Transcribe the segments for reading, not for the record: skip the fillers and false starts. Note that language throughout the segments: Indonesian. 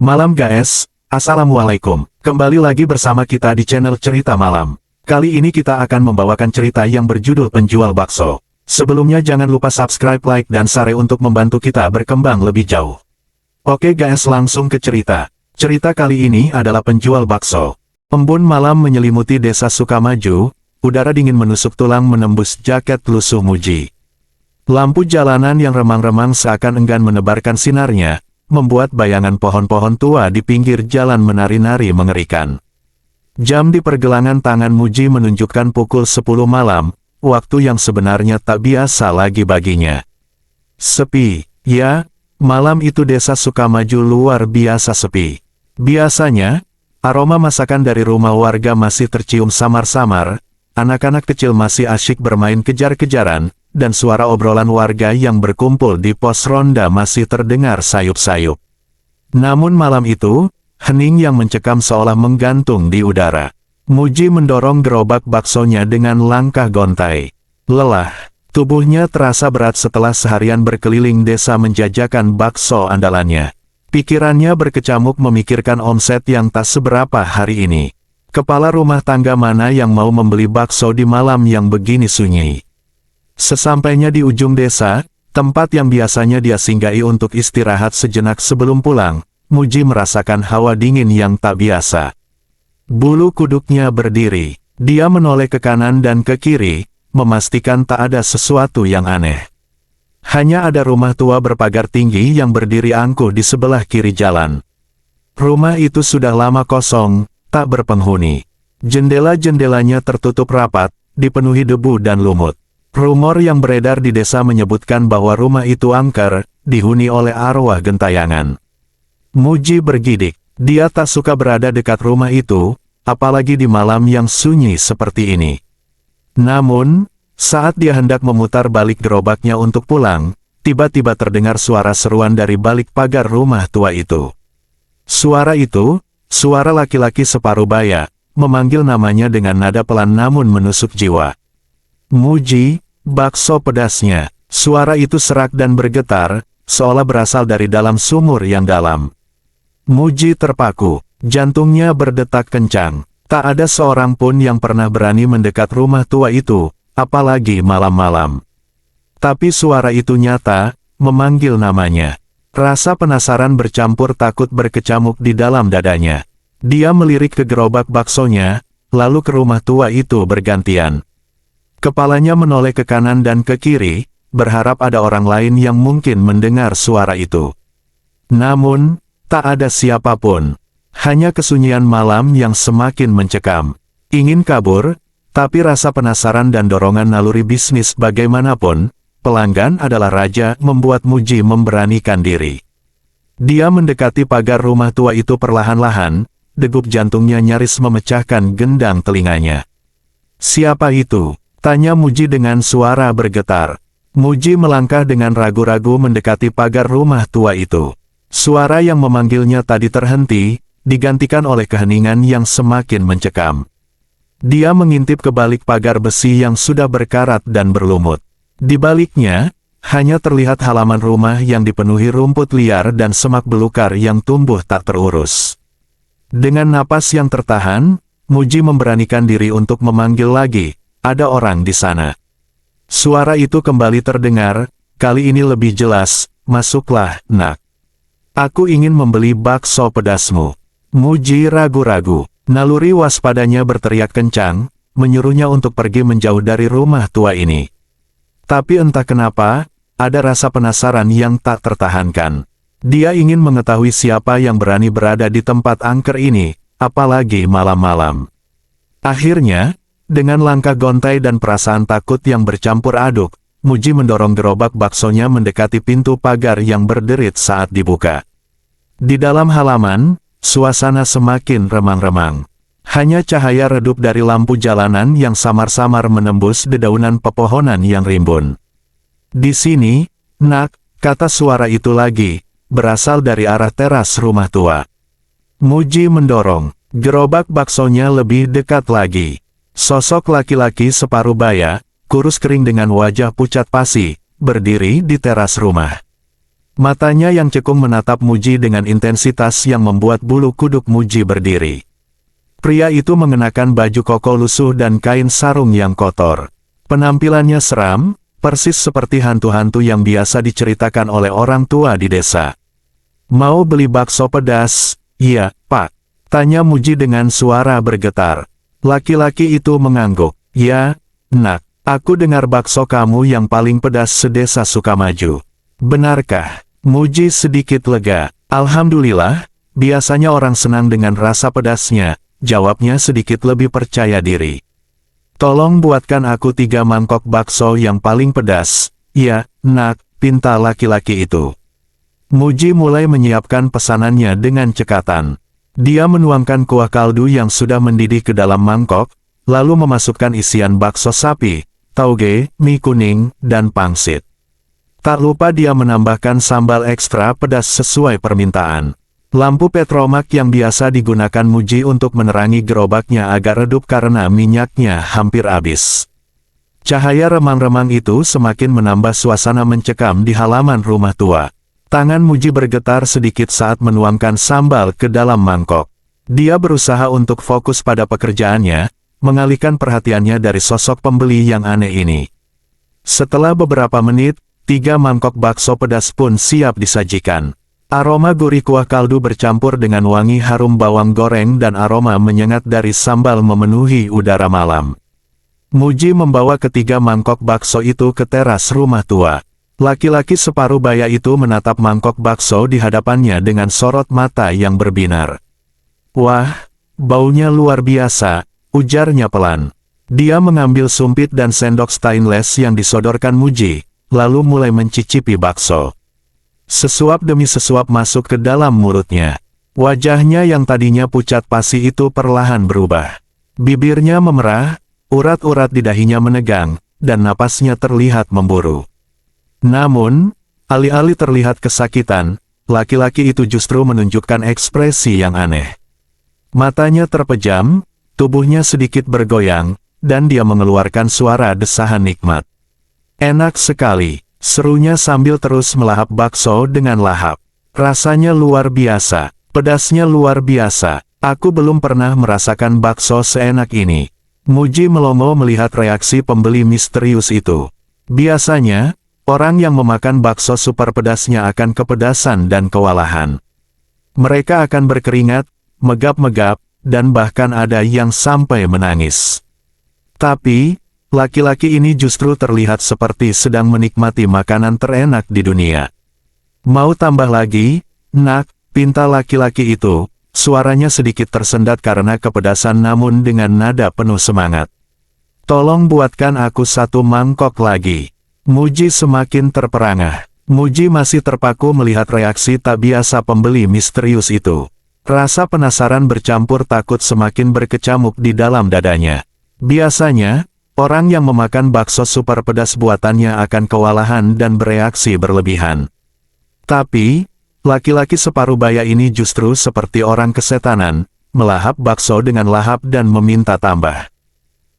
Malam guys, Assalamualaikum. Kembali lagi bersama kita di channel Cerita Malam. Kali ini kita akan membawakan cerita yang berjudul Penjual Bakso. Sebelumnya jangan lupa subscribe, like, dan share untuk membantu kita berkembang lebih jauh. Oke guys, langsung ke cerita. Cerita kali ini adalah penjual bakso. Embun malam menyelimuti desa Sukamaju, udara dingin menusuk tulang menembus jaket lusuh Muji. Lampu jalanan yang remang-remang seakan enggan menebarkan sinarnya, membuat bayangan pohon-pohon tua di pinggir jalan menari-nari mengerikan. Jam di pergelangan tangan Muji menunjukkan pukul 10 malam, waktu yang sebenarnya tak biasa lagi baginya. Sepi, ya, malam itu desa Sukamaju luar biasa sepi. Biasanya, aroma masakan dari rumah warga masih tercium samar-samar, anak-anak kecil masih asyik bermain kejar-kejaran, dan suara obrolan warga yang berkumpul di pos ronda masih terdengar sayup-sayup. Namun malam itu, hening yang mencekam seolah menggantung di udara. Muji mendorong gerobak baksonya dengan langkah gontai. Lelah, tubuhnya terasa berat setelah seharian berkeliling desa menjajakan bakso andalannya. Pikirannya berkecamuk memikirkan omset yang tak seberapa hari ini. Kepala rumah tangga mana yang mau membeli bakso di malam yang begini sunyi? Sesampainya di ujung desa, tempat yang biasanya dia singgahi untuk istirahat sejenak sebelum pulang, Muji merasakan hawa dingin yang tak biasa. Bulu kuduknya berdiri, dia menoleh ke kanan dan ke kiri, memastikan tak ada sesuatu yang aneh. Hanya ada rumah tua berpagar tinggi yang berdiri angkuh di sebelah kiri jalan. Rumah itu sudah lama kosong, tak berpenghuni. Jendela-jendelanya tertutup rapat, dipenuhi debu dan lumut. Rumor yang beredar di desa menyebutkan bahwa rumah itu angker, dihuni oleh arwah gentayangan. Muji bergidik, dia tak suka berada dekat rumah itu, apalagi di malam yang sunyi seperti ini. Namun, saat dia hendak memutar balik gerobaknya untuk pulang, tiba-tiba terdengar suara seruan dari balik pagar rumah tua itu. Suara itu, suara laki-laki separuh baya, memanggil namanya dengan nada pelan namun menusuk jiwa. Muji, bakso pedasnya. Suara itu serak dan bergetar, seolah berasal dari dalam sumur yang dalam. Muji terpaku, jantungnya berdetak kencang. Tak ada seorang pun yang pernah berani mendekat rumah tua itu, apalagi malam-malam. Tapi suara itu nyata, memanggil namanya. Rasa penasaran bercampur takut berkecamuk di dalam dadanya. Dia melirik ke gerobak baksonya, lalu ke rumah tua itu bergantian. Kepalanya menoleh ke kanan dan ke kiri, berharap ada orang lain yang mungkin mendengar suara itu. Namun, tak ada siapapun. Hanya kesunyian malam yang semakin mencekam. Ingin kabur, tapi rasa penasaran dan dorongan naluri bisnis bagaimanapun, pelanggan adalah raja, membuat Muji memberanikan diri. Dia mendekati pagar rumah tua itu perlahan-lahan, degup jantungnya nyaris memecahkan gendang telinganya. Siapa itu? Tanya Muji dengan suara bergetar. Muji melangkah dengan ragu-ragu mendekati pagar rumah tua itu. Suara yang memanggilnya tadi terhenti, digantikan oleh keheningan yang semakin mencekam. Dia mengintip ke balik pagar besi yang sudah berkarat dan berlumut. Di baliknya, hanya terlihat halaman rumah yang dipenuhi rumput liar dan semak belukar yang tumbuh tak terurus. Dengan napas yang tertahan, Muji memberanikan diri untuk memanggil lagi. Ada orang di sana. Suara itu kembali terdengar, kali ini lebih jelas, masuklah, nak. Aku ingin membeli bakso pedasmu. Muji ragu-ragu, naluri waspadanya berteriak kencang, menyuruhnya untuk pergi menjauh dari rumah tua ini. Tapi entah kenapa, ada rasa penasaran yang tak tertahankan. Dia ingin mengetahui siapa yang berani berada di tempat angker ini, apalagi malam-malam. Akhirnya, dengan langkah gontai dan perasaan takut yang bercampur aduk, Muji mendorong gerobak baksonya mendekati pintu pagar yang berderit saat dibuka. Di dalam halaman, suasana semakin remang-remang. Hanya cahaya redup dari lampu jalanan yang samar-samar menembus dedaunan pepohonan yang rimbun. Di sini, nak, kata suara itu lagi, berasal dari arah teras rumah tua. Muji mendorong gerobak baksonya lebih dekat lagi. Sosok laki-laki separuh baya, kurus kering dengan wajah pucat pasi, berdiri di teras rumah. Matanya yang cekung menatap Muji dengan intensitas yang membuat bulu kuduk Muji berdiri. Pria itu mengenakan baju koko lusuh dan kain sarung yang kotor. Penampilannya seram, persis seperti hantu-hantu yang biasa diceritakan oleh orang tua di desa. "Mau beli bakso pedas?" "Iya, Pak," tanya Muji dengan suara bergetar. Laki-laki itu mengangguk. "Ya, Nak, aku dengar bakso kamu yang paling pedas sedesa Sukamaju. Benarkah?" Muji sedikit lega. "Alhamdulillah, biasanya orang senang dengan rasa pedasnya," jawabnya sedikit lebih percaya diri. "Tolong buatkan aku 3 mangkok bakso yang paling pedas." "Ya, Nak," pinta laki-laki itu. Muji mulai menyiapkan pesanannya dengan cekatan. Dia menuangkan kuah kaldu yang sudah mendidih ke dalam mangkok, lalu memasukkan isian bakso sapi, tauge, mie kuning, dan pangsit. Tak lupa dia menambahkan sambal ekstra pedas sesuai permintaan. Lampu petromak yang biasa digunakan Muji untuk menerangi gerobaknya agak redup karena minyaknya hampir habis. Cahaya remang-remang itu semakin menambah suasana mencekam di halaman rumah tua. Tangan Muji bergetar sedikit saat menuangkan sambal ke dalam mangkok. Dia berusaha untuk fokus pada pekerjaannya, mengalihkan perhatiannya dari sosok pembeli yang aneh ini. Setelah beberapa menit, 3 mangkok bakso pedas pun siap disajikan. Aroma gurih kuah kaldu bercampur dengan wangi harum bawang goreng dan aroma menyengat dari sambal memenuhi udara malam. Muji membawa ketiga mangkok bakso itu ke teras rumah tua. Laki-laki separuh baya itu menatap mangkok bakso di hadapannya dengan sorot mata yang berbinar. "Wah, baunya luar biasa," ujarnya pelan. Dia mengambil sumpit dan sendok stainless yang disodorkan Muji, lalu mulai mencicipi bakso. Sesuap demi sesuap masuk ke dalam mulutnya. Wajahnya yang tadinya pucat pasi itu perlahan berubah. Bibirnya memerah, urat-urat di dahinya menegang, dan napasnya terlihat memburu. Namun, alih-alih terlihat kesakitan, laki-laki itu justru menunjukkan ekspresi yang aneh. Matanya terpejam, tubuhnya sedikit bergoyang, dan dia mengeluarkan suara desahan nikmat. "Enak sekali," serunya sambil terus melahap bakso dengan lahap. "Rasanya luar biasa, pedasnya luar biasa. Aku belum pernah merasakan bakso seenak ini." Muji melongo melihat reaksi pembeli misterius itu. Biasanya, orang yang memakan bakso super pedasnya akan kepedasan dan kewalahan. Mereka akan berkeringat, megap-megap, dan bahkan ada yang sampai menangis. Tapi, laki-laki ini justru terlihat seperti sedang menikmati makanan terenak di dunia. "Mau tambah lagi, Nak?" pinta laki-laki itu, suaranya sedikit tersendat karena kepedasan namun dengan nada penuh semangat. "Tolong buatkan aku 1 mangkok lagi." Muji semakin terperangah. Muji masih terpaku melihat reaksi tak biasa pembeli misterius itu. Rasa penasaran bercampur takut semakin berkecamuk di dalam dadanya. Biasanya, orang yang memakan bakso super pedas buatannya akan kewalahan dan bereaksi berlebihan. Tapi, laki-laki separuh baya ini justru seperti orang kesetanan, melahap bakso dengan lahap dan meminta tambah.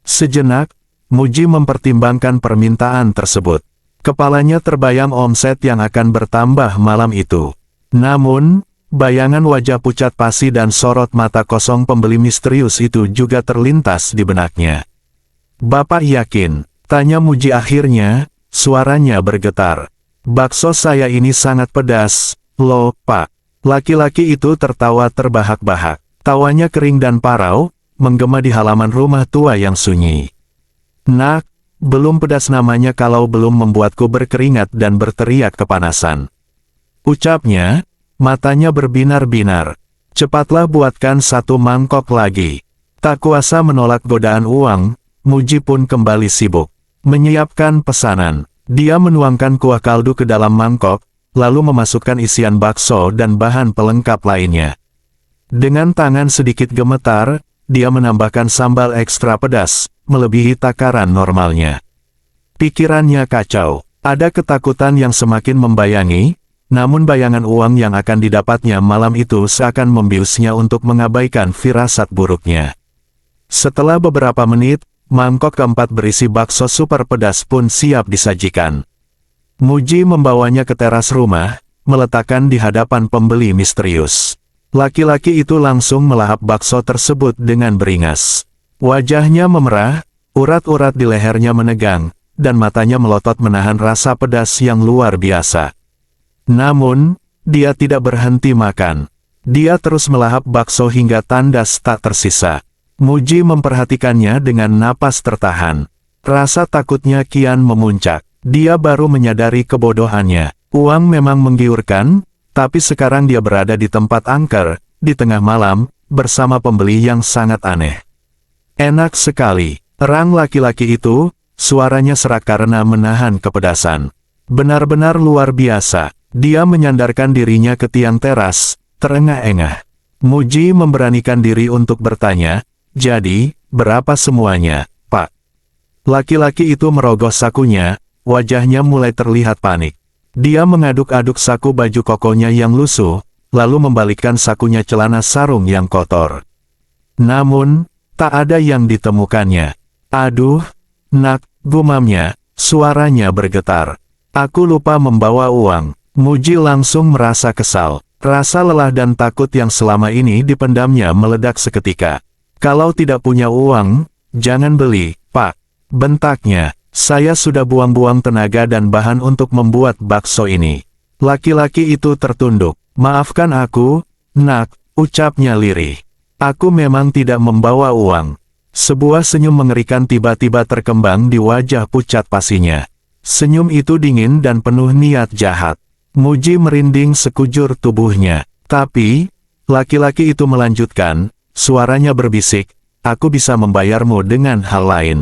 Sejenak, Muji mempertimbangkan permintaan tersebut. Kepalanya terbayang omset yang akan bertambah malam itu. Namun, bayangan wajah pucat pasi dan sorot mata kosong pembeli misterius itu juga terlintas di benaknya. "Bapak yakin?" tanya Muji akhirnya, suaranya bergetar. "Bakso saya ini sangat pedas, loh, Pak." Laki-laki itu tertawa terbahak-bahak. Tawanya kering dan parau, menggema di halaman rumah tua yang sunyi. "Nak, belum pedas namanya kalau belum membuatku berkeringat dan berteriak kepanasan." Ucapnya, matanya berbinar-binar. "Cepatlah buatkan 1 mangkok lagi." Tak kuasa menolak godaan uang, Muji pun kembali sibuk menyiapkan pesanan. Dia menuangkan kuah kaldu ke dalam mangkok, lalu memasukkan isian bakso dan bahan pelengkap lainnya. Dengan tangan sedikit gemetar, dia menambahkan sambal ekstra pedas, melebihi takaran normalnya. Pikirannya kacau. Ada ketakutan yang semakin membayangi, namun bayangan uang yang akan didapatnya malam itu seakan membiusnya untuk mengabaikan firasat buruknya. Setelah beberapa menit, mangkok keempat berisi bakso super pedas pun siap disajikan. Muji membawanya ke teras rumah, meletakkan di hadapan pembeli misterius. Laki-laki itu langsung melahap bakso tersebut dengan beringas. Wajahnya memerah, urat-urat di lehernya menegang, dan matanya melotot menahan rasa pedas yang luar biasa. Namun, dia tidak berhenti makan. Dia terus melahap bakso hingga tandas tak tersisa. Muji memperhatikannya dengan napas tertahan. Rasa takutnya kian memuncak. Dia baru menyadari kebodohannya. Uang memang menggiurkan, tapi sekarang dia berada di tempat angker, di tengah malam, bersama pembeli yang sangat aneh. Enak sekali, terang laki-laki itu, suaranya serak karena menahan kepedasan. Benar-benar luar biasa, dia menyandarkan dirinya ke tiang teras, terengah-engah. Muji memberanikan diri untuk bertanya, "Jadi, berapa semuanya, Pak?" Laki-laki itu merogoh sakunya, wajahnya mulai terlihat panik. Dia mengaduk-aduk saku baju kokonya yang lusuh, lalu membalikkan sakunya celana sarung yang kotor. Namun, tak ada yang ditemukannya. "Aduh, nak," gumamnya, suaranya bergetar. "Aku lupa membawa uang." Muji langsung merasa kesal. Rasa lelah dan takut yang selama ini dipendamnya meledak seketika. "Kalau tidak punya uang, jangan beli, Pak," bentaknya. "Saya sudah buang-buang tenaga dan bahan untuk membuat bakso ini." Laki-laki itu tertunduk. "Maafkan aku, nak," ucapnya lirih. "Aku memang tidak membawa uang." Sebuah senyum mengerikan tiba-tiba terkembang di wajah pucat pasinya. Senyum itu dingin dan penuh niat jahat. Muji merinding sekujur tubuhnya. Tapi, laki-laki itu melanjutkan, suaranya berbisik, "Aku bisa membayarmu dengan hal lain."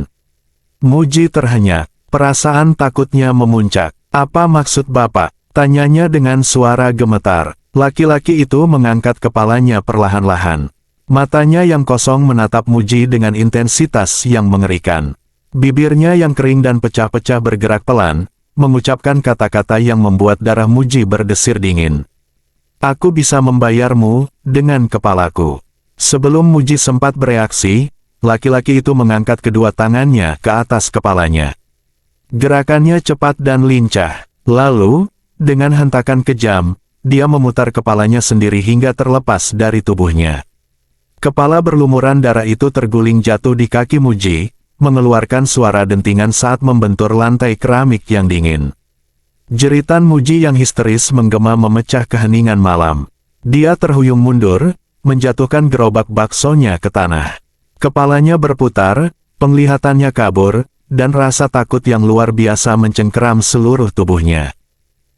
Muji terhenyak, perasaan takutnya memuncak. "Apa maksud Bapak?" tanyanya dengan suara gemetar. Laki-laki itu mengangkat kepalanya perlahan-lahan. Matanya yang kosong menatap Muji dengan intensitas yang mengerikan. Bibirnya yang kering dan pecah-pecah bergerak pelan, mengucapkan kata-kata yang membuat darah Muji berdesir dingin. "Aku bisa membayarmu dengan kepalaku." Sebelum Muji sempat bereaksi, laki-laki itu mengangkat kedua tangannya ke atas kepalanya. Gerakannya cepat dan lincah. Lalu, dengan hentakan kejam, dia memutar kepalanya sendiri hingga terlepas dari tubuhnya. Kepala berlumuran darah itu terguling jatuh di kaki Muji, mengeluarkan suara dentingan saat membentur lantai keramik yang dingin. Jeritan Muji yang histeris menggema memecah keheningan malam. Dia terhuyung mundur, menjatuhkan gerobak baksonya ke tanah. Kepalanya berputar, penglihatannya kabur, dan rasa takut yang luar biasa mencengkeram seluruh tubuhnya.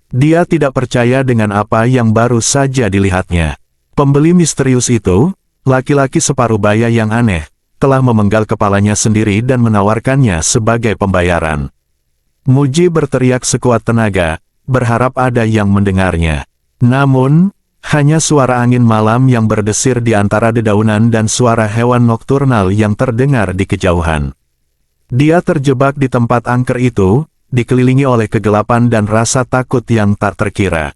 Dia tidak percaya dengan apa yang baru saja dilihatnya. Pembeli misterius itu, laki-laki separuh baya yang aneh, telah memenggal kepalanya sendiri dan menawarkannya sebagai pembayaran. Muji berteriak sekuat tenaga, berharap ada yang mendengarnya. Namun, hanya suara angin malam yang berdesir di antara dedaunan dan suara hewan nokturnal yang terdengar di kejauhan. Dia terjebak di tempat angker itu, dikelilingi oleh kegelapan dan rasa takut yang tak terkira.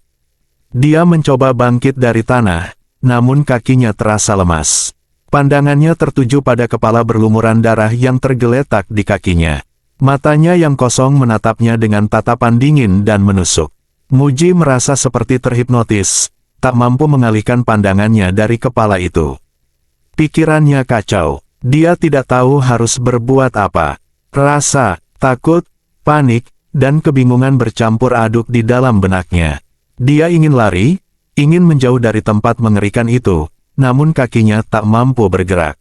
Dia mencoba bangkit dari tanah, namun kakinya terasa lemas. Pandangannya tertuju pada kepala berlumuran darah yang tergeletak di kakinya. Matanya yang kosong menatapnya dengan tatapan dingin dan menusuk. Muji merasa seperti terhipnotis, tak mampu mengalihkan pandangannya dari kepala itu. Pikirannya kacau. Dia tidak tahu harus berbuat apa. Rasa, takut, panik, dan kebingungan bercampur aduk di dalam benaknya. Dia ingin lari, ingin menjauh dari tempat mengerikan itu, namun kakinya tak mampu bergerak.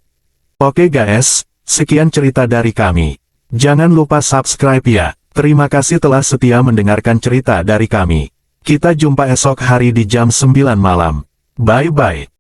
Oke guys, sekian cerita dari kami. Jangan lupa subscribe ya. Terima kasih telah setia mendengarkan cerita dari kami. Kita jumpa esok hari di jam 9 malam. Bye-bye.